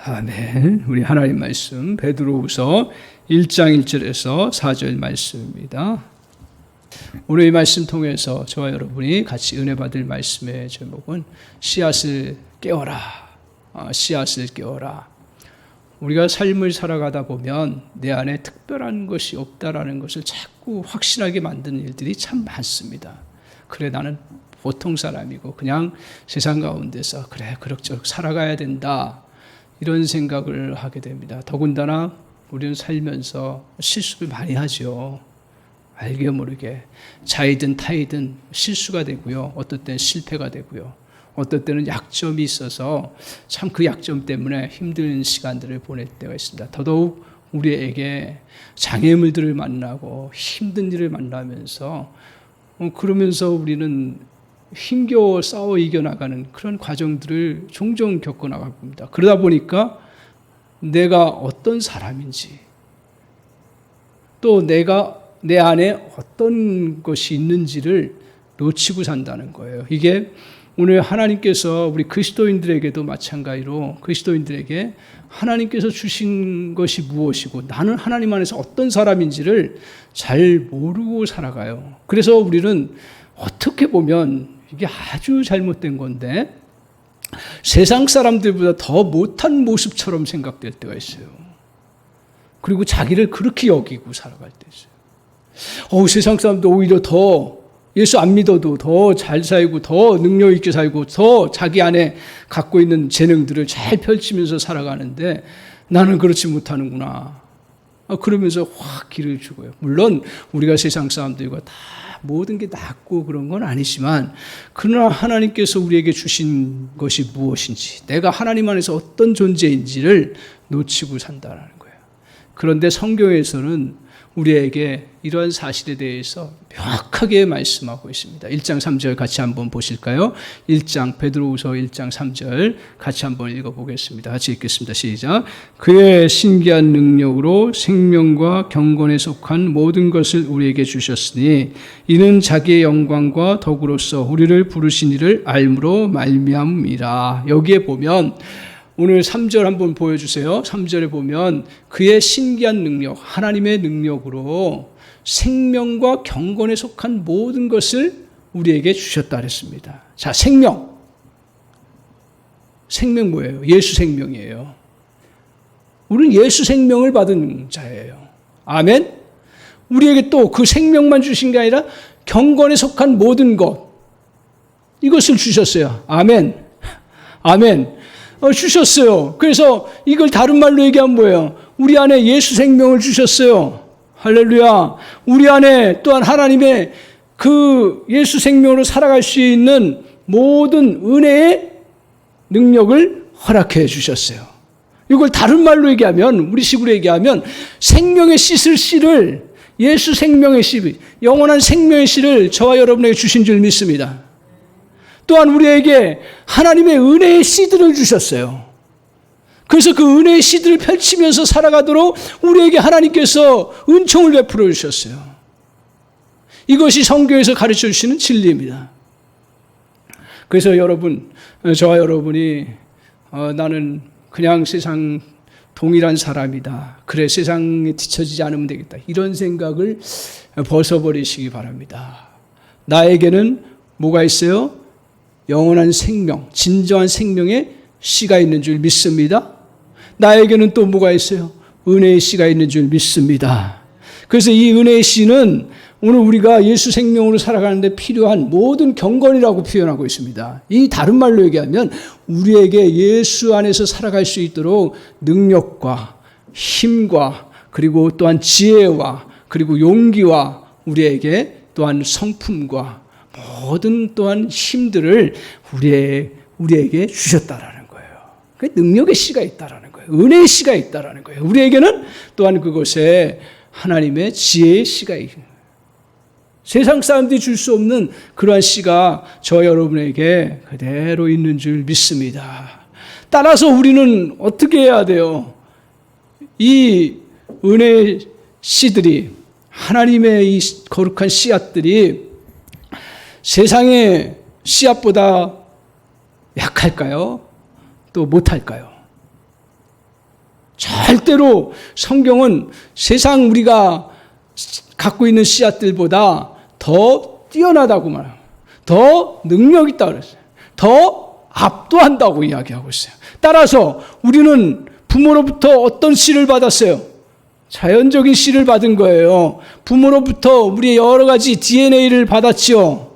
아멘. 우리 하나님 말씀 베드로후서 1장 1절에서 4절 말씀입니다. 오늘 이 말씀 통해서 저와 여러분이 같이 은혜 받을 말씀의 제목은 씨앗을 깨워라. 씨앗을 깨워라. 우리가 삶을 살아가다 보면 내 안에 특별한 것이 없다라는 것을 자꾸 확신하게 만드는 일들이 참 많습니다. 그래, 나는 보통 사람이고 그냥 세상 가운데서 그래 그럭저럭 살아가야 된다, 이런 생각을 하게 됩니다. 더군다나 우리는 살면서 실수를 많이 하죠. 알게 모르게 자이든 타이든 실수가 되고요, 어떨 때는 실패가 되고요, 어떨 때는 약점이 있어서 참 그 약점 때문에 힘든 시간들을 보낼 때가 있습니다. 더더욱 우리에게 장애물들을 만나고 힘든 일을 만나면서 그러면서 우리는 힘겨워 싸워 이겨나가는 그런 과정들을 종종 겪어나갈 겁니다. 그러다 보니까 내가 어떤 사람인지, 또 내가 내 안에 어떤 것이 있는지를 놓치고 산다는 거예요. 이게 오늘 하나님께서 우리 그리스도인들에게도 마찬가지로 그리스도인들에게 하나님께서 주신 것이 무엇이고 나는 하나님 안에서 어떤 사람인지를 잘 모르고 살아가요. 그래서 우리는 어떻게 보면 이게 아주 잘못된 건데 세상 사람들보다 더 못한 모습처럼 생각될 때가 있어요. 그리고 자기를 그렇게 여기고 살아갈 때 있어요. 세상 사람도 오히려 더 예수 안 믿어도 더 잘 살고 더 능력 있게 살고 더 자기 안에 갖고 있는 재능들을 잘 펼치면서 살아가는데 나는 그렇지 못하는구나. 그러면서 확 길을 죽어요. 물론 우리가 세상 사람들과 다 모든 게 낫고 그런 건 아니지만, 그러나 하나님께서 우리에게 주신 것이 무엇인지, 내가 하나님 안에서 어떤 존재인지를 놓치고 산다는 거예요. 그런데 성경에서는 우리에게 이러한 사실에 대해서 명확하게 말씀하고 있습니다. 1장 3절 같이 한번 보실까요? 1장 베드로후서 1장 3절 같이 한번 읽어보겠습니다. 같이 읽겠습니다. 시작. 그의 신기한 능력으로 생명과 경건에 속한 모든 것을 우리에게 주셨으니 이는 자기의 영광과 덕으로서 우리를 부르신 이를 알므로 말미암음이라. 여기에 보면 오늘 3절 한번 보여주세요. 3절에 보면 그의 신기한 능력, 하나님의 능력으로 생명과 경건에 속한 모든 것을 우리에게 주셨다 그랬습니다. 자, 생명. 생명 뭐예요? 예수 생명이에요. 우리는 예수 생명을 받은 자예요. 아멘? 우리에게 또 그 생명만 주신 게 아니라 경건에 속한 모든 것, 이것을 주셨어요. 아멘. 아멘. 주셨어요. 그래서 이걸 다른 말로 얘기하면 뭐예요? 우리 안에 예수 생명을 주셨어요. 할렐루야. 우리 안에 또한 하나님의 그 예수 생명으로 살아갈 수 있는 모든 은혜의 능력을 허락해 주셨어요. 이걸 다른 말로 얘기하면, 우리식으로 얘기하면 생명의 씨를, 예수 생명의 씨, 영원한 생명의 씨를 저와 여러분에게 주신 줄 믿습니다. 또한 우리에게 하나님의 은혜의 씨들을 주셨어요. 그래서 그 은혜의 씨들을 펼치면서 살아가도록 우리에게 하나님께서 은총을 베풀어 주셨어요. 이것이 성경에서 가르쳐 주시는 진리입니다. 그래서 여러분, 저와 여러분이 나는 그냥 세상 동일한 사람이다, 그래 세상에 뒤처지지 않으면 되겠다, 이런 생각을 벗어버리시기 바랍니다. 나에게는 뭐가 있어요? 영원한 생명, 진정한 생명의 씨가 있는 줄 믿습니다. 나에게는 또 뭐가 있어요? 은혜의 씨가 있는 줄 믿습니다. 그래서 이 은혜의 씨는 오늘 우리가 예수 생명으로 살아가는데 필요한 모든 경건이라고 표현하고 있습니다. 이 다른 말로 얘기하면 우리에게 예수 안에서 살아갈 수 있도록 능력과 힘과 그리고 또한 지혜와 그리고 용기와 우리에게 또한 성품과 모든 또한 힘들을 우리에게 주셨다라는 거예요. 그 능력의 씨가 있다라는 거예요. 은혜의 씨가 있다라는 거예요. 우리에게는 또한 그곳에 하나님의 지혜의 씨가 있어요. 세상 사람들이 줄 수 없는 그러한 씨가 저 여러분에게 그대로 있는 줄 믿습니다. 따라서 우리는 어떻게 해야 돼요? 이 은혜의 씨들이, 하나님의 이 거룩한 씨앗들이 세상의 씨앗보다 약할까요? 또 못할까요? 절대로 성경은 세상 우리가 갖고 있는 씨앗들보다 더 뛰어나다고 말합니다. 더 능력 있다고 그랬어요. 더 압도한다고 이야기하고 있어요. 따라서 우리는 부모로부터 어떤 씨를 받았어요? 자연적인 씨를 받은 거예요. 부모로부터 우리의 여러 가지 DNA를 받았지요.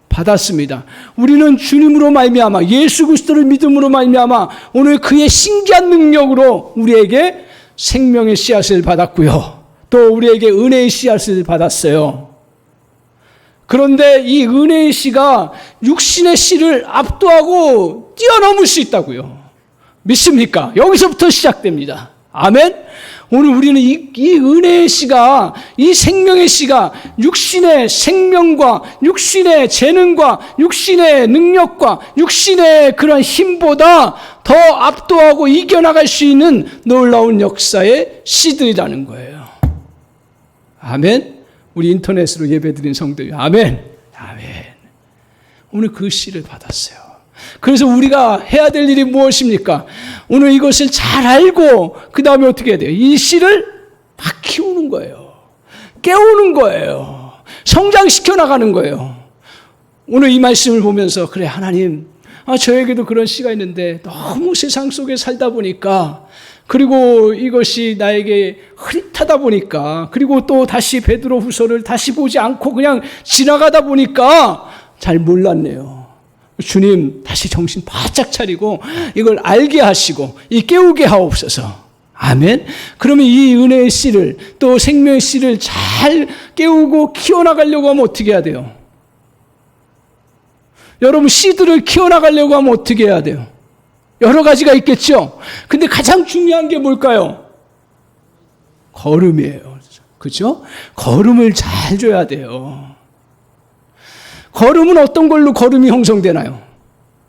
받았습니다. 우리는 주님으로 말미암아 예수 그리스도를 믿음으로 말미암아 오늘 그의 신기한 능력으로 우리에게 생명의 씨앗을 받았고요. 또 우리에게 은혜의 씨앗을 받았어요. 그런데 이 은혜의 씨가 육신의 씨를 압도하고 뛰어넘을 수 있다고요. 믿습니까? 여기서부터 시작됩니다. 아멘? 오늘 우리는 이 은혜의 씨가, 이 생명의 씨가 육신의 생명과 육신의 재능과 육신의 능력과 육신의 그런 힘보다 더 압도하고 이겨나갈 수 있는 놀라운 역사의 씨들이라는 거예요. 아멘? 우리 인터넷으로 예배드린 성도들, 아멘. 아멘. 오늘 그 씨를 받았어요. 그래서 우리가 해야 될 일이 무엇입니까? 오늘 이것을 잘 알고 그 다음에 어떻게 해야 돼요? 이 씨를 막 키우는 거예요. 깨우는 거예요. 성장시켜 나가는 거예요. 오늘 이 말씀을 보면서 그래 하나님, 저에게도 그런 씨가 있는데 너무 세상 속에 살다 보니까 그리고 이것이 나에게 흐릿하다 보니까 그리고 또 다시 베드로 후서를 다시 보지 않고 그냥 지나가다 보니까 잘 몰랐네요. 주님 다시 정신 바짝 차리고 이걸 알게 하시고 이 깨우게 하옵소서. 아멘. 그러면 이 은혜의 씨를 또 생명의 씨를 잘 깨우고 키워나가려고 하면 어떻게 해야 돼요? 여러분 씨들을 키워나가려고 하면 어떻게 해야 돼요? 여러 가지가 있겠죠. 근데 가장 중요한 게 뭘까요? 거름이에요. 그렇죠? 거름을 잘 줘야 돼요. 거름은 어떤 걸로 거름이 형성되나요?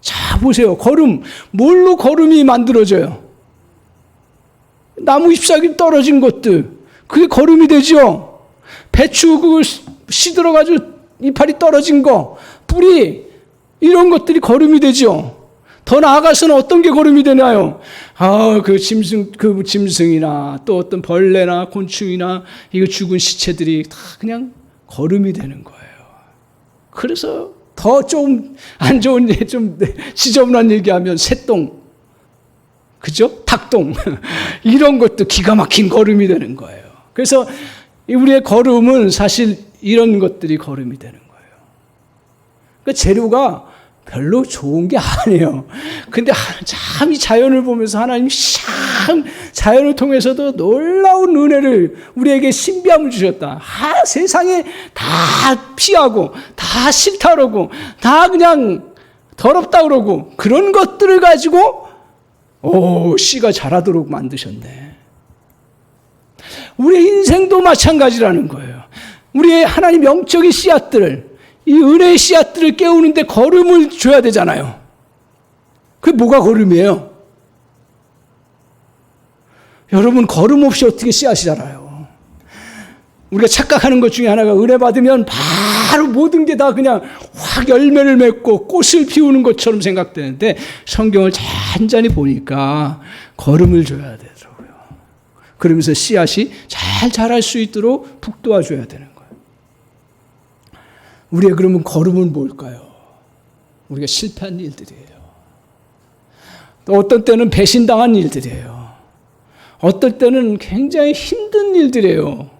자, 보세요. 거름, 뭘로 거름이 만들어져요? 나무 잎사귀 떨어진 것들, 그게 거름이 되죠. 배추 그거 시들어가지고 이파리 떨어진 거, 뿌리, 이런 것들이 거름이 되죠. 더 나아가서는 어떤 게 거름이 되나요? 그 짐승이나 또 어떤 벌레나 곤충이나 이거 죽은 시체들이 다 그냥 거름이 되는 거예요. 그래서 더 좀 안 좋은 예, 좀 지저분한 얘기하면 새똥, 그죠? 닭똥 이런 것도 기가 막힌 거름이 되는 거예요. 그래서 우리의 거름은 사실 이런 것들이 거름이 되는 거예요. 그 재료가 별로 좋은 게 아니에요. 근데 참 이 자연을 보면서 하나님이 참 자연을 통해서도 놀라운 은혜를 우리에게 신비함을 주셨다. 세상에 다 피하고 다 싫다 그러고 다 그냥 더럽다 그러고 그런 것들을 가지고 씨가 자라도록 만드셨네. 우리의 인생도 마찬가지라는 거예요. 우리의 하나님 영적인 씨앗들을 이 은혜의 씨앗들을 깨우는데 거름을 줘야 되잖아요. 그게 뭐가 거름이에요? 여러분 거름 없이 어떻게 씨앗이 자라요? 우리가 착각하는 것 중에 하나가 은혜 받으면 바로 모든 게 다 그냥 확 열매를 맺고 꽃을 피우는 것처럼 생각되는데 성경을 잔잔히 보니까 거름을 줘야 되더라고요. 그러면서 씨앗이 잘 자랄 수 있도록 북돋아줘야 되는 거예요. 우리의 그러면 거름은 뭘까요? 우리가 실패한 일들이에요. 또 어떤 때는 배신당한 일들이에요. 어떨 때는 굉장히 힘든 일들이에요.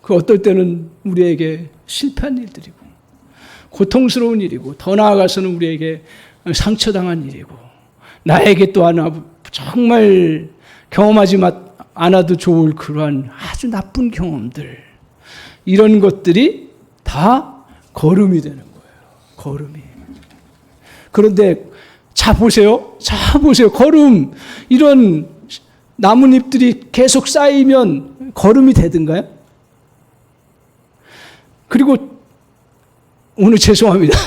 그 어떨 때는 우리에게 실패한 일들이고 고통스러운 일이고 더 나아가서는 우리에게 상처당한 일이고 나에게 또 하나 정말 경험하지 않아도 좋을 그러한 아주 나쁜 경험들, 이런 것들이 다 거름이 되는 거예요. 거름이. 그런데 자 보세요. 거름, 이런 나뭇잎들이 계속 쌓이면 거름이 되든가요? 그리고 오늘 죄송합니다.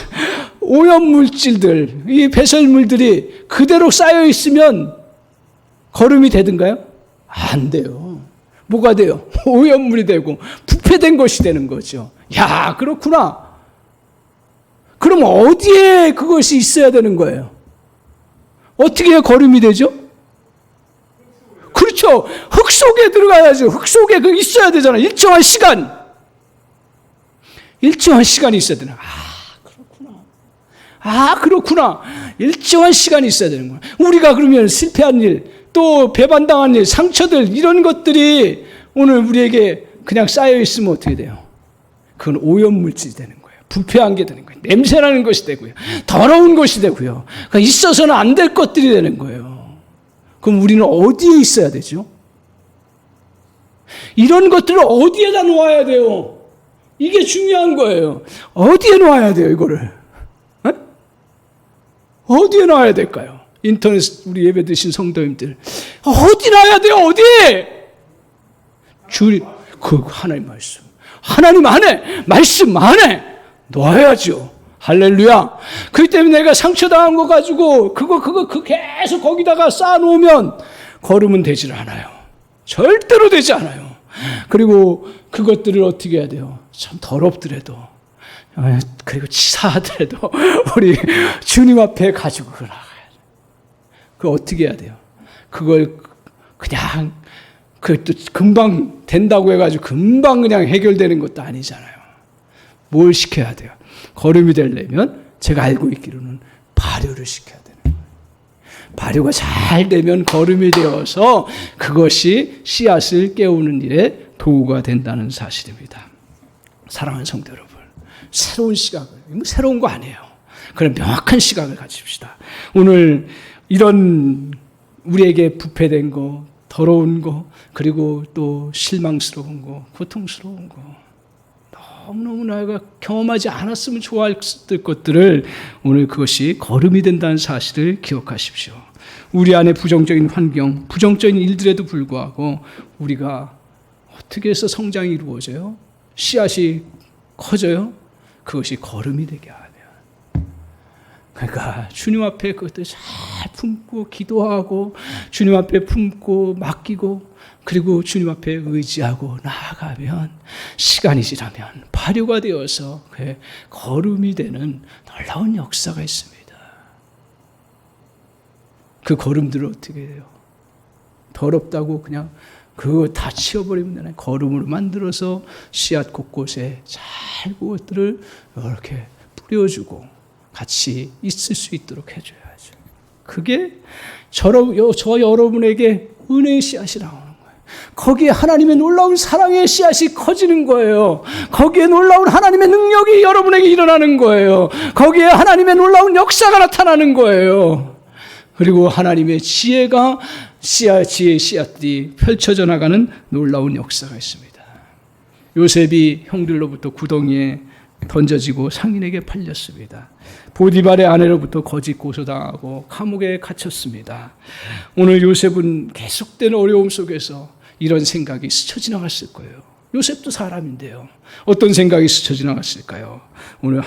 오염물질들, 이 배설물들이 그대로 쌓여 있으면 거름이 되든가요? 안 돼요. 뭐가 돼요? 오염물이 되고 부패된 것이 되는 거죠. 야, 그렇구나. 그럼 어디에 그것이 있어야 되는 거예요? 어떻게 해야 거름이 되죠? 위해서 흙 속에 들어가야죠. 흙 속에 그 있어야 되잖아. 일정한 시간이 있어야 되나. 그렇구나. 일정한 시간이 있어야 되는구나. 우리가 그러면 실패한 일, 또 배반당한 일, 상처들, 이런 것들이 오늘 우리에게 그냥 쌓여 있으면 어떻게 돼요? 그건 오염물질이 되는 거예요. 부패한 게 되는 거예요. 냄새나는 것이 되고요. 더러운 것이 되고요. 그러니까 있어서는 안 될 것들이 되는 거예요. 그럼 우리는 어디에 있어야 되죠? 이런 것들을 어디에다 놓아야 돼요? 이게 중요한 거예요. 어디에 놓아야 돼요, 이거를? 어디에 놔야 될까요? 인터넷 우리 예배 드신 성도님들 어디 놔야 돼요? 어디에? 그 하나님 말씀, 하나님 안에, 말씀 안에 놔야죠. 할렐루야. 그렇기 때문에 내가 상처당한 거 가지고 그거 계속 거기다가 쌓아놓으면 거름은 되질 않아요. 절대로 되지 않아요. 그리고 그것들을 어떻게 해야 돼요? 참 더럽더라도, 그리고 치사하더라도 우리 주님 앞에 가지고 나가야 돼요. 그걸 어떻게 해야 돼요? 그걸 그냥 그것도 금방 된다고 해가지고 금방 그냥 해결되는 것도 아니잖아요. 뭘 시켜야 돼요? 거름이 되려면 제가 알고 있기로는 발효를 시켜야 되는 거예요. 발효가 잘 되면 거름이 되어서 그것이 씨앗을 깨우는 일에 도구가 된다는 사실입니다. 사랑하는 성도 여러분, 새로운 시각을, 새로운 거 아니에요. 그런 명확한 시각을 가집시다. 오늘 이런 우리에게 부패된 거, 더러운 거, 그리고 또 실망스러운 거, 고통스러운 거, 너무너무 내가 경험하지 않았으면 좋았을 것들을 오늘 그것이 거름이 된다는 사실을 기억하십시오. 우리 안에 부정적인 환경, 부정적인 일들에도 불구하고 우리가 어떻게 해서 성장이 이루어져요? 씨앗이 커져요? 그것이 거름이 되게 하면. 그러니까 주님 앞에 그것들 잘 품고 기도하고 주님 앞에 품고 맡기고 그리고 주님 앞에 의지하고 나아가면 시간이 지나면 발효가 되어서 거름이 되는 놀라운 역사가 있습니다. 그 거름들을 어떻게 해요? 더럽다고 그냥 그거 다 치워버리면 되나요? 거름으로 만들어서 씨앗 곳곳에 잘 그것들을 이렇게 뿌려주고 같이 있을 수 있도록 해줘야죠. 그게 저 여러분에게 은혜의 씨앗이 나오는 거예요. 거기에 하나님의 놀라운 사랑의 씨앗이 커지는 거예요. 거기에 놀라운 하나님의 능력이 여러분에게 일어나는 거예요. 거기에 하나님의 놀라운 역사가 나타나는 거예요. 그리고 하나님의 지혜의 씨앗들이 펼쳐져 나가는 놀라운 역사가 있습니다. 요셉이 형들로부터 구덩이에 던져지고 상인에게 팔렸습니다. 보디발의 아내로부터 거짓 고소당하고 감옥에 갇혔습니다. 오늘 요셉은 계속된 어려움 속에서 이런 생각이 스쳐 지나갔을 거예요. 요셉도 사람인데요. 어떤 생각이 스쳐 지나갔을까요? 오늘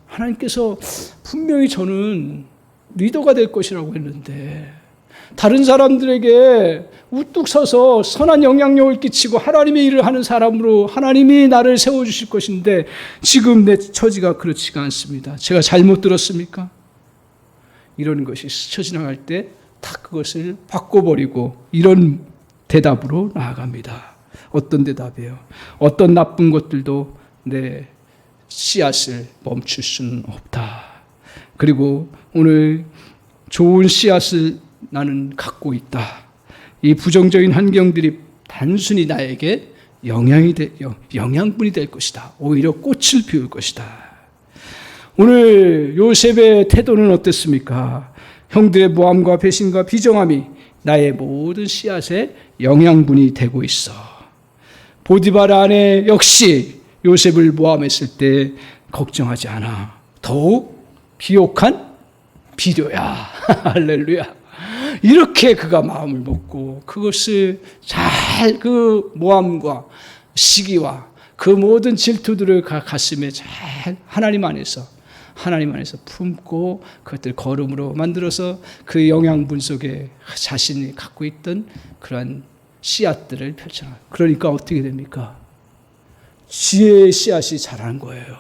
하나님께서 분명히 저는 리더가 될 것이라고 했는데 다른 사람들에게 우뚝 서서 선한 영향력을 끼치고 하나님의 일을 하는 사람으로 하나님이 나를 세워주실 것인데 지금 내 처지가 그렇지가 않습니다. 제가 잘못 들었습니까? 이런 것이 스쳐 지나갈 때 다 그것을 바꿔버리고 이런 대답으로 나아갑니다. 어떤 대답이에요? 어떤 나쁜 것들도 내 씨앗을 멈출 수는 없다. 그리고 오늘 좋은 씨앗을 나는 갖고 있다. 이 부정적인 환경들이 단순히 나에게 영양분이 될 것이다. 오히려 꽃을 피울 것이다. 오늘 요셉의 태도는 어땠습니까? 형들의 모함과 배신과 비정함이 나의 모든 씨앗에 영양분이 되고 있어. 보디발 아내 역시 요셉을 모함했을 때 걱정하지 않아. 더욱 비옥한 비료야. 할렐루야. 이렇게 그가 마음을 먹고 그것을 잘 그 모함과 시기와 그 모든 질투들을 가슴에 잘 하나님 안에서 품고 그것들 거름으로 만들어서 그 영양분 속에 자신이 갖고 있던 그러한 씨앗들을 펼쳐놔요. 그러니까 어떻게 됩니까? 지혜의 씨앗이 자라는 거예요.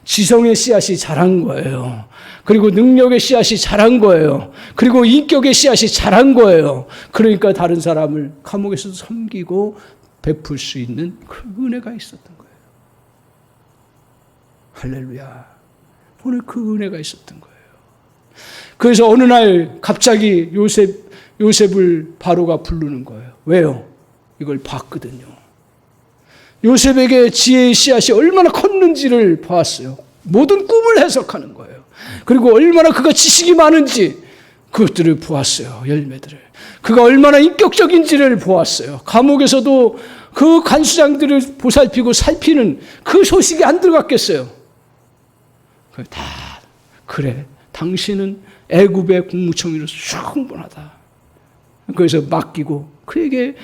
지성의 씨앗이 자란 거예요. 그리고 능력의 씨앗이 자란 거예요. 그리고 인격의 씨앗이 자란 거예요. 그러니까 다른 사람을 감옥에서도 섬기고 베풀 수 있는 그 은혜가 있었던 거예요. 할렐루야. 오늘 그 은혜가 있었던 거예요. 그래서 어느 날 갑자기 요셉을 바로가 부르는 거예요. 왜요? 이걸 봤거든요. 요셉에게 지혜의 씨앗이 얼마나 컸는지를 봤어요. 모든 꿈을 해석하는 거예요. 그리고 얼마나 그가 지식이 많은지 그것들을 보았어요. 열매들을. 그가 얼마나 인격적인지를 보았어요. 감옥에서도 그 간수장들을 보살피고 살피는 그 소식이 안 들어갔겠어요. 다 그래, 당신은 애굽의 국무총리로서 충분하다. 그래서 맡기고 그에게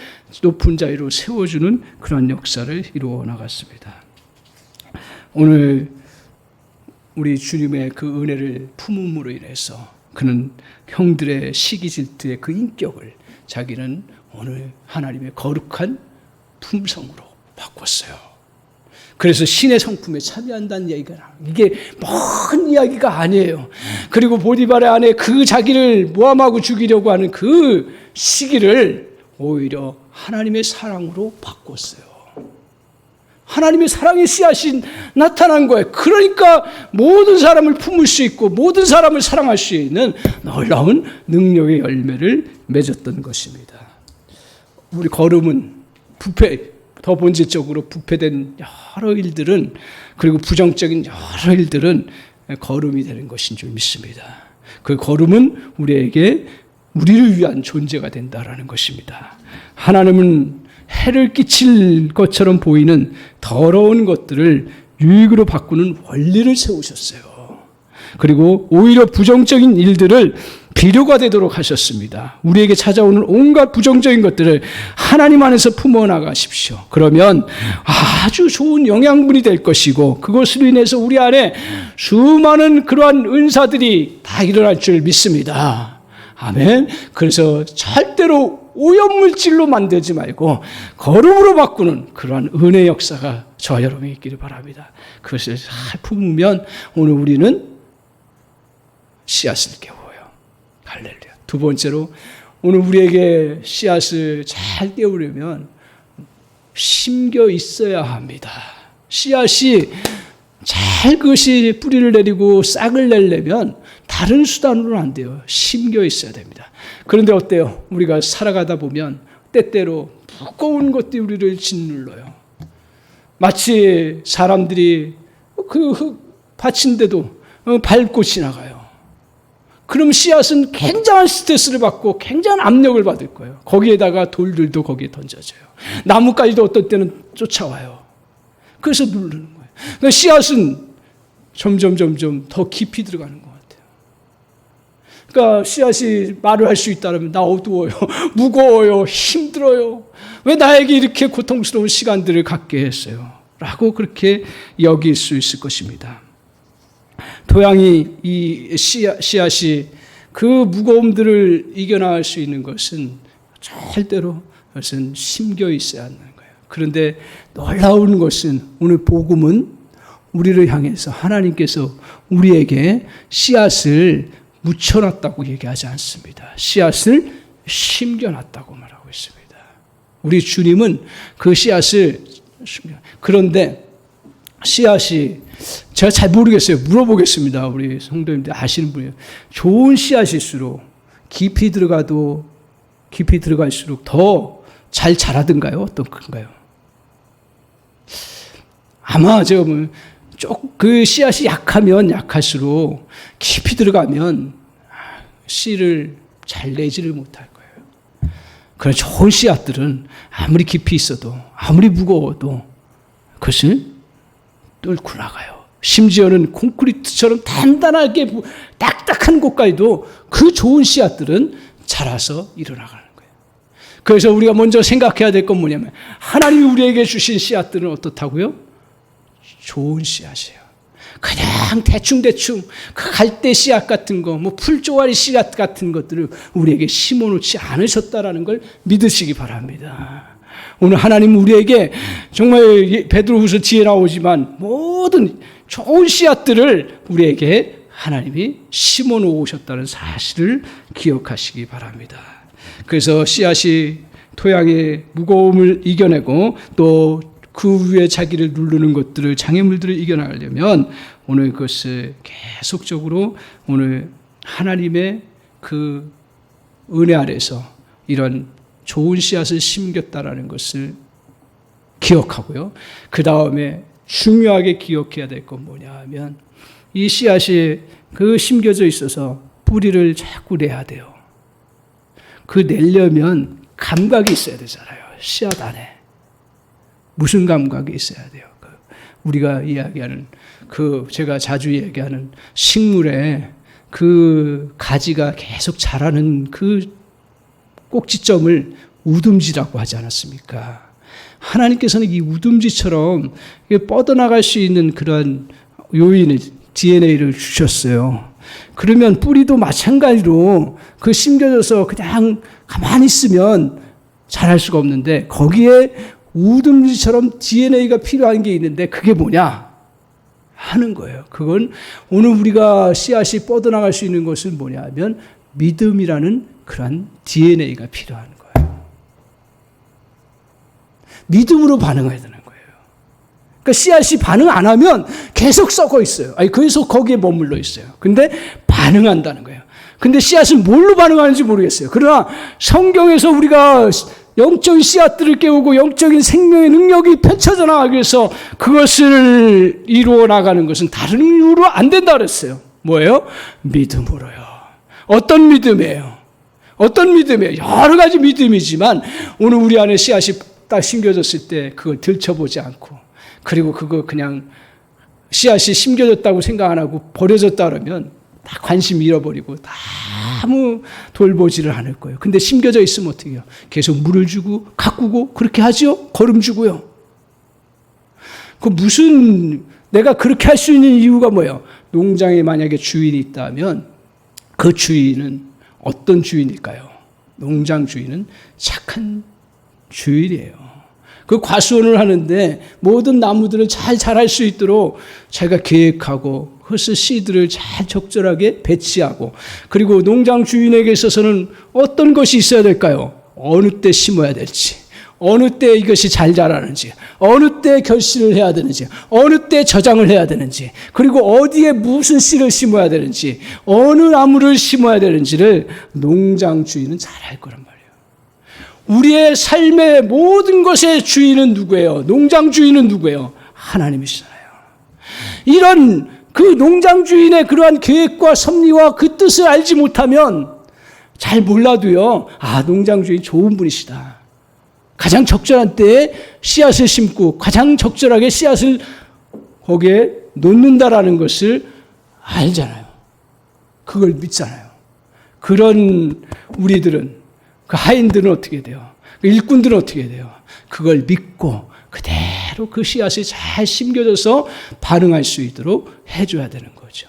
높은 자리로 세워주는 그런 역사를 이루어 나갔습니다. 오늘 우리 주님의 그 은혜를 품음으로 인해서 그는 형들의 시기 질투의 그 인격을 자기는 오늘 하나님의 거룩한 품성으로 바꿨어요. 그래서 신의 성품에 참여한다는 얘기가 이게 먼 이야기가 아니에요. 그리고 보디발의 아내 그 자기를 모함하고 죽이려고 하는 그 시기를 오히려 하나님의 사랑으로 바꿨어요. 하나님의 사랑의 씨앗이 나타난 거예요. 그러니까 모든 사람을 품을 수 있고 모든 사람을 사랑할 수 있는 놀라운 능력의 열매를 맺었던 것입니다. 우리 걸음은 더 본질적으로 부패된 여러 일들은, 그리고 부정적인 여러 일들은 걸음이 되는 것인 줄 믿습니다. 그 걸음은 우리에게 우리를 위한 존재가 된다라는 것입니다. 하나님은 해를 끼칠 것처럼 보이는 더러운 것들을 유익으로 바꾸는 원리를 세우셨어요. 그리고 오히려 부정적인 일들을 비료가 되도록 하셨습니다. 우리에게 찾아오는 온갖 부정적인 것들을 하나님 안에서 품어나가십시오. 그러면 아주 좋은 영양분이 될 것이고 그것으로 인해서 우리 안에 수많은 그러한 은사들이 다 일어날 줄 믿습니다. 아멘. 그래서 절대로 오염물질로 만들지 말고 거름으로 바꾸는 그러한 은혜 역사가 저와 여러분이 있기를 바랍니다. 그것을 잘 품으면 오늘 우리는 씨앗을 깨워요. 할렐루야. 두 번째로 오늘 우리에게 씨앗을 잘 깨우려면 심겨 있어야 합니다. 씨앗이 잘 그것이 뿌리를 내리고 싹을 내려면 다른 수단으로는 안 돼요. 심겨 있어야 됩니다. 그런데 어때요? 우리가 살아가다 보면 때때로 무거운 것들이 우리를 짓눌러요. 마치 사람들이 그 흙 받친데도 밟고 지나가요. 그럼 씨앗은 굉장한 스트레스를 받고 굉장한 압력을 받을 거예요. 거기에다가 돌들도 거기에 던져져요. 나뭇가지도 어떤 때는 쫓아와요. 그래서 누르는 거예요. 그러니까 씨앗은 점점 더 깊이 들어가는 거예요. 그러니까 씨앗이 말을 할 수 있다면 나 어두워요, 무거워요, 힘들어요. 왜 나에게 이렇게 고통스러운 시간들을 갖게 했어요? 라고 그렇게 여길 수 있을 것입니다. 토양이 이 씨앗이 그 무거움들을 이겨나갈 수 있는 것은 절대로 그것은 심겨 있어야 하는 거예요. 그런데 놀라운 것은 오늘 복음은 우리를 향해서 하나님께서 우리에게 씨앗을 묻혀놨다고 얘기하지 않습니다. 씨앗을 심겨놨다고 말하고 있습니다. 우리 주님은 그 씨앗을 그런데 씨앗이 제가 잘 모르겠어요. 물어보겠습니다. 우리 성도님들 아시는 분이에요. 좋은 씨앗일수록 깊이 들어갈수록 더 잘 자라든가요? 어떤 건가요? 아마 제가 보면 그 씨앗이 약하면 약할수록 깊이 들어가면 씨를 잘 내지를 못할 거예요. 그런 좋은 씨앗들은 아무리 깊이 있어도 아무리 무거워도 그것을 뚫고 나가요. 심지어는 콘크리트처럼 단단하게 딱딱한 곳까지도 그 좋은 씨앗들은 자라서 일어나가는 거예요. 그래서 우리가 먼저 생각해야 될 건 뭐냐면 하나님이 우리에게 주신 씨앗들은 어떻다고요? 좋은 씨앗이에요. 그냥 대충 그 갈대 씨앗 같은 거, 뭐 풀조가리 씨앗 같은 것들을 우리에게 심어놓지 않으셨다라는 걸 믿으시기 바랍니다. 오늘 하나님 우리에게 정말 베드로후서 뒤에 나오지만 모든 좋은 씨앗들을 우리에게 하나님이 심어 놓으셨다는 사실을 기억하시기 바랍니다. 그래서 씨앗이 토양의 무거움을 이겨내고 또 그 위에 자기를 누르는 것들을, 장애물들을 이겨나가려면 오늘 그것을 계속적으로 오늘 하나님의 그 은혜 아래서 이런 좋은 씨앗을 심겼다라는 것을 기억하고요. 그 다음에 중요하게 기억해야 될 건 뭐냐 하면 이 씨앗이 그 심겨져 있어서 뿌리를 자꾸 내야 돼요. 그 내려면 감각이 있어야 되잖아요. 씨앗 안에. 무슨 감각이 있어야 돼요? 우리가 이야기하는 제가 자주 얘기하는 식물에 그 가지가 계속 자라는 그 꼭지점을 우듬지라고 하지 않았습니까? 하나님께서는 이 우듬지처럼 뻗어나갈 수 있는 그런 요인을, DNA를 주셨어요. 그러면 뿌리도 마찬가지로 그 심겨져서 그냥 가만히 있으면 자랄 수가 없는데 거기에 우듬지처럼 DNA가 필요한 게 있는데 그게 뭐냐 하는 거예요. 그건 오늘 우리가 씨앗이 뻗어나갈 수 있는 것은 뭐냐 하면 믿음이라는 그러한 DNA가 필요한 거예요. 믿음으로 반응해야 되는 거예요. 그러니까 씨앗이 반응 안 하면 계속 썩어 있어요. 계속 거기에 머물러 있어요. 근데 반응한다는 거예요. 근데 씨앗은 뭘로 반응하는지 모르겠어요. 그러나 성경에서 우리가 영적인 씨앗들을 깨우고 영적인 생명의 능력이 펼쳐져 나가기 위해서 그것을 이루어 나가는 것은 다른 이유로 안 된다 그랬어요. 뭐예요? 믿음으로요. 어떤 믿음이에요? 어떤 믿음이에요? 여러 가지 믿음이지만 오늘 우리 안에 씨앗이 딱 심겨졌을 때 그걸 들춰보지 않고 그리고 그거 그냥 씨앗이 심겨졌다고 생각 안 하고 버려졌다 그러면 다 관심 잃어버리고 다 아무 돌보지를 않을 거예요. 근데 심겨져 있으면 어떻게 해요? 계속 물을 주고 가꾸고 그렇게 하죠? 거름 주고요. 내가 그렇게 할 수 있는 이유가 뭐예요? 농장에 만약에 주인이 있다면 그 주인은 어떤 주인일까요? 농장 주인은 착한 주인이에요. 그 과수원을 하는데 모든 나무들을 잘 자랄 수 있도록 자기가 계획하고 그것을 씨들을 잘 적절하게 배치하고 그리고 농장 주인에게 있어서는 어떤 것이 있어야 될까요? 어느 때 심어야 될지, 어느 때 이것이 잘 자라는지, 어느 때 결실을 해야 되는지, 어느 때 저장을 해야 되는지, 그리고 어디에 무슨 씨를 심어야 되는지, 어느 나무를 심어야 되는지를 농장 주인은 잘 알 거란 말이에요. 우리의 삶의 모든 것의 주인은 누구예요? 농장 주인은 누구예요? 하나님이시잖아요. 이런 그 농장 주인의 그러한 계획과 섭리와 그 뜻을 알지 못하면 잘 몰라도요. 농장 주인 좋은 분이시다. 가장 적절한 때에 씨앗을 심고 가장 적절하게 씨앗을 거기에 놓는다라는 것을 알잖아요. 그걸 믿잖아요. 그런 우리들은 그 하인들은 어떻게 돼요? 그 일꾼들은 어떻게 돼요? 그걸 믿고 그대로 그 씨앗이 잘 심겨져서 반응할 수 있도록 해줘야 되는 거죠.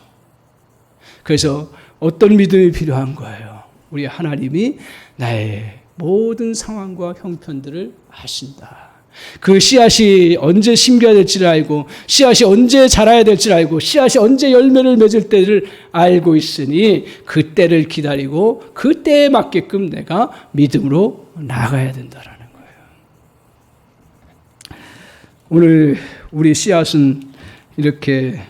그래서 어떤 믿음이 필요한 거예요? 우리 하나님이 나의 모든 상황과 형편들을 아신다. 그 씨앗이 언제 심겨야 될지를 알고 씨앗이 언제 자라야 될지를 알고 씨앗이 언제 열매를 맺을 때를 알고 있으니 그 때를 기다리고 그 때에 맞게끔 내가 믿음으로 나아가야 된다라는 거예요. 오늘 우리 씨앗은 이렇게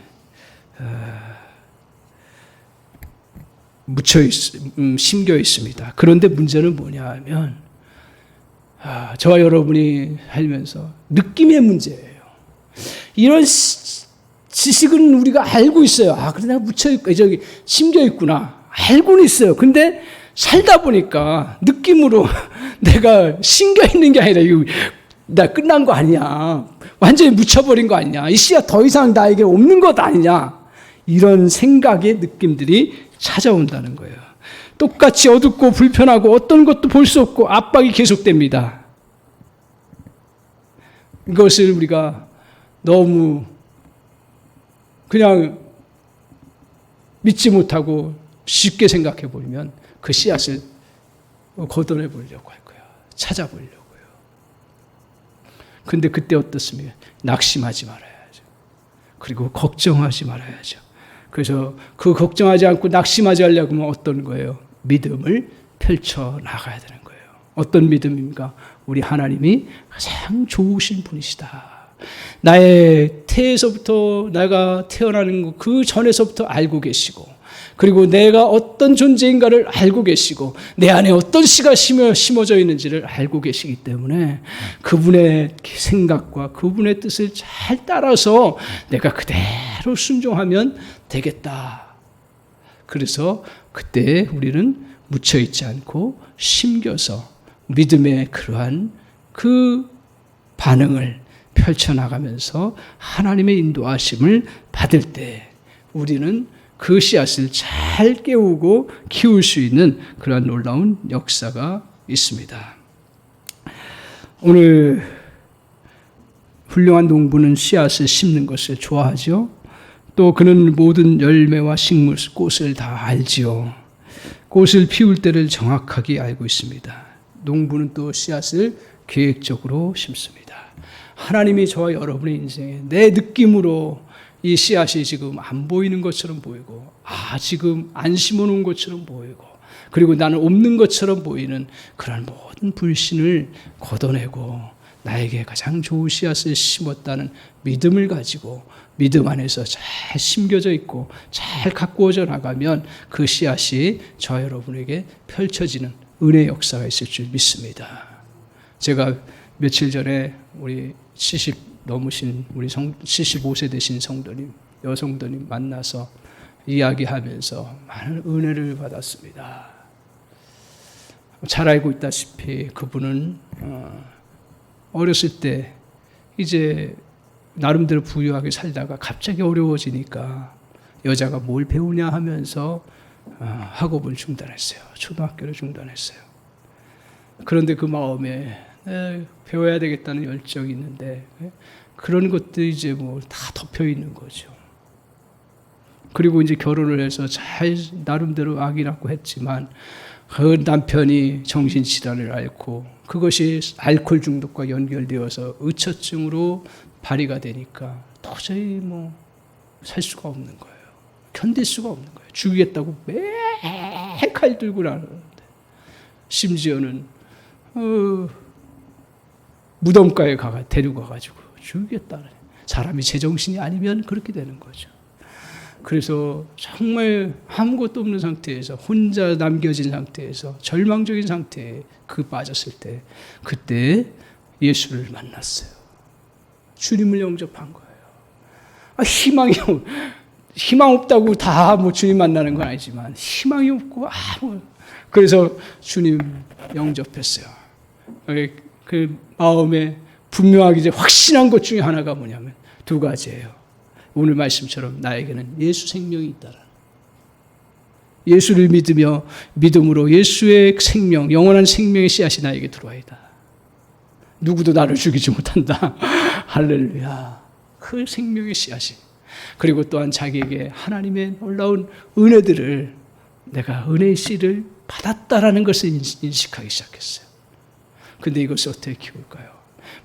심겨 있습니다. 그런데 문제는 뭐냐 하면 저와 여러분이 살면서 느낌의 문제예요. 이런 지식은 우리가 알고 있어요. 그래 내가 심겨 있구나. 알고는 있어요. 근데 살다 보니까 느낌으로 내가 심겨 있는 게 아니라 나 끝난 거 아니야. 완전히 묻혀버린 거 아니냐. 이 씨앗 더 이상 나에게 없는 것 아니냐. 이런 생각의 느낌들이 찾아온다는 거예요. 똑같이 어둡고 불편하고 어떤 것도 볼 수 없고 압박이 계속됩니다. 이것을 우리가 너무 그냥 믿지 못하고 쉽게 생각해 보면 그 씨앗을 걷어내 보려고 할 거예요. 찾아보려고요. 근데 그때 어떻습니까? 낙심하지 말아야죠. 그리고 걱정하지 말아야죠. 그래서 그 걱정하지 않고 낙심하지 않으려고 하면 어떤 거예요? 믿음을 펼쳐 나가야 되는 거예요. 어떤 믿음입니까? 우리 하나님이 가장 좋으신 분이시다. 나의 태에서부터 내가 태어나는 그 전에서부터 알고 계시고, 그리고 내가 어떤 존재인가를 알고 계시고, 내 안에 어떤 씨가 심어져 있는지를 알고 계시기 때문에 그분의 생각과 그분의 뜻을 잘 따라서 내가 그대로 순종하면 되겠다. 그래서 그때 우리는 묻혀있지 않고 심겨서 믿음의 그러한 그 반응을 펼쳐나가면서 하나님의 인도하심을 받을 때 우리는 그 씨앗을 잘 깨우고 키울 수 있는 그러한 놀라운 역사가 있습니다. 오늘 훌륭한 농부는 씨앗을 심는 것을 좋아하죠. 또 그는 모든 열매와 식물, 꽃을 다 알지요. 꽃을 피울 때를 정확하게 알고 있습니다. 농부는 또 씨앗을 계획적으로 심습니다. 하나님이 저와 여러분의 인생에 내 느낌으로 이 씨앗이 지금 안 보이는 것처럼 보이고, 지금 안 심어놓은 것처럼 보이고, 그리고 나는 없는 것처럼 보이는 그런 모든 불신을 걷어내고 나에게 가장 좋은 씨앗을 심었다는 믿음을 가지고 믿음 안에서 잘 심겨져 있고 잘 가꾸어져 나가면 그 씨앗이 저 여러분에게 펼쳐지는 은혜의 역사가 있을 줄 믿습니다. 제가 며칠 전에 우리 70 넘으신 우리 75세 되신 성도님, 여성도님 만나서 이야기하면서 많은 은혜를 받았습니다. 잘 알고 있다시피 그분은 어렸을 때 이제 나름대로 부유하게 살다가 갑자기 어려워지니까 여자가 뭘 배우냐 하면서 학업을 중단했어요. 초등학교를 중단했어요. 그런데 그 마음에 배워야 되겠다는 열정이 있는데 그런 것들이 이제 뭐 다 덮여 있는 거죠. 그리고 이제 결혼을 해서 잘 나름대로 아기 낳고 했지만 그 남편이 정신질환을 앓고 그것이 알코올 중독과 연결되어서 의처증으로 발휘가 되니까 도저히 뭐 살 수가 없는 거예요. 견딜 수가 없는 거예요. 죽이겠다고 매일 칼 들고 나오는데 심지어는 무덤가에 데리고 가가지고 죽이겠다. 사람이 제정신이 아니면 그렇게 되는 거죠. 그래서 정말 아무것도 없는 상태에서 혼자 남겨진 상태에서 절망적인 상태에 빠졌을 때 그때 예수를 만났어요. 주님을 영접한 거예요. 희망 없다고 다 뭐 주님 만나는 건 아니지만 희망이 없고 그래서 주님 영접했어요. 그 마음에 분명하게 이제 확신한 것 중에 하나가 뭐냐면 두 가지예요. 오늘 말씀처럼 나에게는 예수 생명이 있다라. 예수를 믿으며 믿음으로 예수의 생명, 영원한 생명의 씨앗이 나에게 들어와있다. 누구도 나를 죽이지 못한다. 할렐루야. 그 생명의 씨앗이. 그리고 또한 자기에게 하나님의 놀라운 은혜들을 내가 은혜의 씨를 받았다라는 것을 인식하기 시작했어요. 근데 이것을 어떻게 키울까요?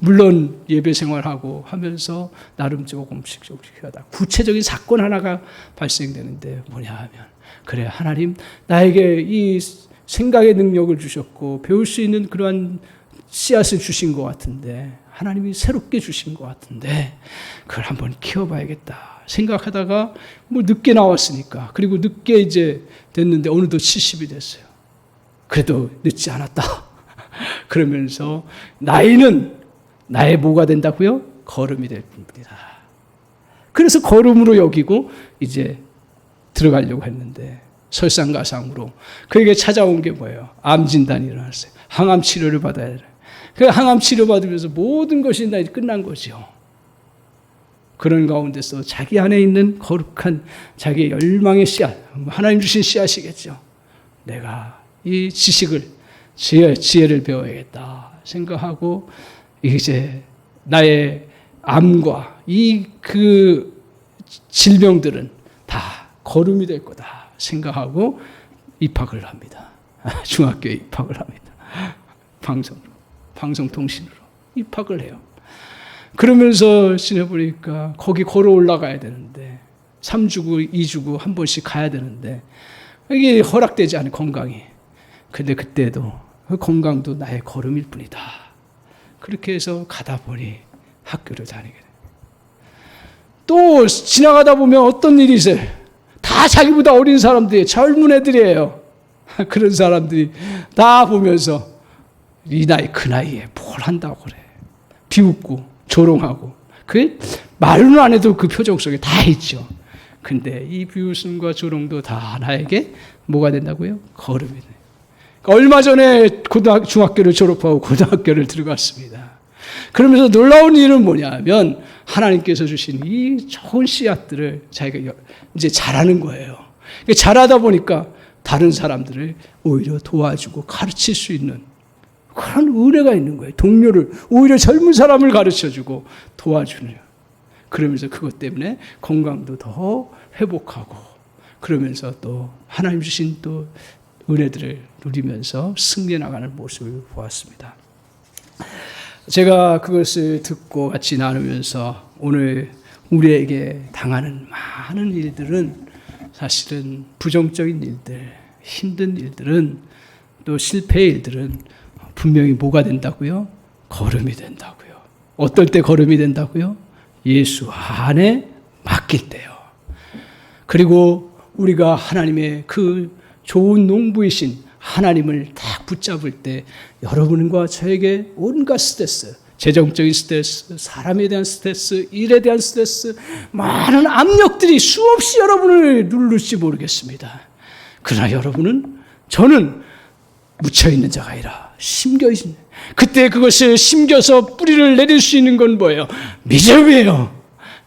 물론 예배 생활하고 하면서 나름 조금씩 하다 구체적인 사건 하나가 발생되는데 뭐냐 하면 그래 하나님 나에게 이 생각의 능력을 주셨고 배울 수 있는 그러한 씨앗을 주신 것 같은데 하나님이 새롭게 주신 것 같은데 그걸 한번 키워봐야겠다 생각하다가 뭐 늦게 나왔으니까 그리고 늦게 이제 됐는데 어느덧 70이 됐어요. 그래도 늦지 않았다. 그러면서 나이는 나의 뭐가 된다고요? 걸음이 될 뿐입니다. 그래서 걸음으로 여기고 이제 들어가려고 했는데 설상가상으로 그에게 찾아온 게 뭐예요? 암 진단이 일어났어요. 항암 치료를 받아야 돼요. 그 항암 치료 받으면서 모든 것이 다 끝난 거죠. 그런 가운데서 자기 안에 있는 거룩한 자기의 열망의 씨앗, 하나님 주신 씨앗이겠죠. 내가 이 지식을 지혜를 배워야겠다 생각하고 이제 나의 암과 그 질병들은 다 거름이 될 거다 생각하고 입학을 합니다. 중학교에 입학을 합니다. 방송통신으로 입학을 해요. 그러면서 지내보니까 거기 걸어 올라가야 되는데 3주고 2주고 한 번씩 가야 되는데 이게 허락되지 않은 건강이. 근데 그때도 그 건강도 나의 걸음일 뿐이다. 그렇게 해서 가다 보니 학교를 다니게 돼. 또 지나가다 보면 어떤 일이 있어요. 다 자기보다 어린 사람들이 젊은 애들이에요. 그런 사람들이 다 보면서 이 나이 그 나이에 뭘 한다고 그래. 비웃고 조롱하고. 그게 말로는 안 해도 그 표정 속에 다 있죠. 근데 이 비웃음과 조롱도 다 나에게 뭐가 된다고요? 걸음이 돼. 얼마 전에 중학교를 졸업하고 고등학교를 들어갔습니다. 그러면서 놀라운 일은 뭐냐면 하나님께서 주신 이 좋은 씨앗들을 자기가 이제 자라는 거예요. 자라다 보니까 다른 사람들을 오히려 도와주고 가르칠 수 있는 그런 은혜가 있는 거예요. 동료를 오히려 젊은 사람을 가르쳐주고 도와주는. 그러면서 그것 때문에 건강도 더 회복하고 그러면서 또 하나님 주신 또 은혜들을 누리면서 승리해 나가는 모습을 보았습니다. 제가 그것을 듣고 같이 나누면서 오늘 우리에게 당하는 많은 일들은 사실은 부정적인 일들, 힘든 일들은 또 실패의 일들은 분명히 뭐가 된다고요? 걸음이 된다고요. 어떨 때 걸음이 된다고요? 예수 안에 맡길 때요. 그리고 우리가 하나님의 그 좋은 농부이신 하나님을 딱 붙잡을 때 여러분과 저에게 온갖 스트레스, 재정적인 스트레스, 사람에 대한 스트레스, 일에 대한 스트레스, 많은 압력들이 수없이 여러분을 누를지 모르겠습니다. 그러나 여러분은, 저는 묻혀있는 자가 아니라 심겨있는, 그때 그것을 심겨서 뿌리를 내릴 수 있는 건 뭐예요? 믿음이에요.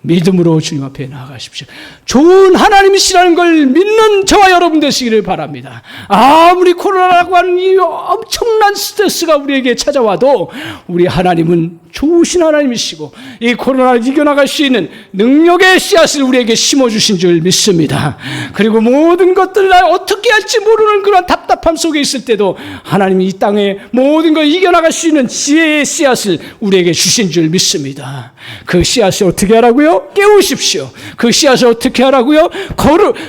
믿음으로 주님 앞에 나아가십시오. 좋은 하나님이시라는 걸 믿는 저와 여러분 되시기를 바랍니다. 아무리 코로나라고 하는 이 엄청난 스트레스가 우리에게 찾아와도 우리 하나님은 좋으신 하나님이시고 이 코로나를 이겨나갈 수 있는 능력의 씨앗을 우리에게 심어주신 줄 믿습니다. 그리고 모든 것들을 어떻게 할지 모르는 그런 답답함 속에 있을 때도 하나님이 이 땅에 모든 걸 이겨나갈 수 있는 지혜의 씨앗을 우리에게 주신 줄 믿습니다. 그 씨앗을 어떻게 하라고요? 깨우십시오. 그 씨앗을 어떻게 하라고요?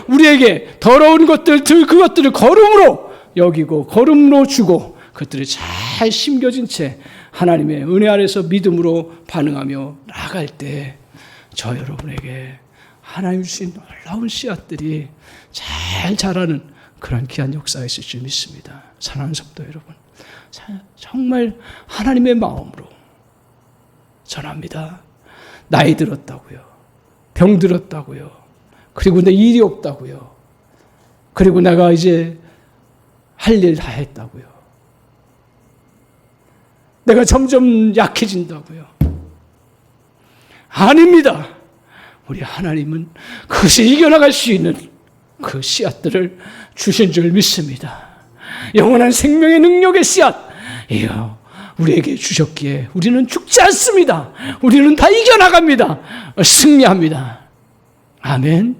우리에게 더러운 것들, 그것들을 걸음으로 여기고 걸음으로 주고 그것들을 잘 심겨진 채 하나님의 은혜 아래서 믿음으로 반응하며 나아갈 때 저 여러분에게 하나님 주신 놀라운 씨앗들이 잘 자라는 그런 귀한 역사가 있을 줄 믿습니다. 사랑하는 성도 여러분, 정말 하나님의 마음으로 전합니다. 나이 들었다고요. 병 들었다고요. 그리고 내 일이 없다고요. 그리고 내가 이제 할 일 다 했다고요. 내가 점점 약해진다고요. 아닙니다. 우리 하나님은 그것을 이겨나갈 수 있는 그 씨앗들을 주신 줄 믿습니다. 영원한 생명의 능력의 씨앗, 이거 우리에게 주셨기에 우리는 죽지 않습니다. 우리는 다 이겨나갑니다. 승리합니다. 아멘.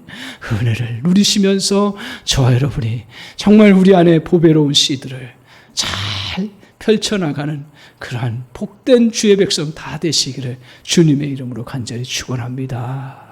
은혜를 누리시면서 저와 여러분이 정말 우리 안에 보배로운 씨들을 잘 펼쳐나가는 그러한 복된 주의 백성 다 되시기를 주님의 이름으로 간절히 축원합니다.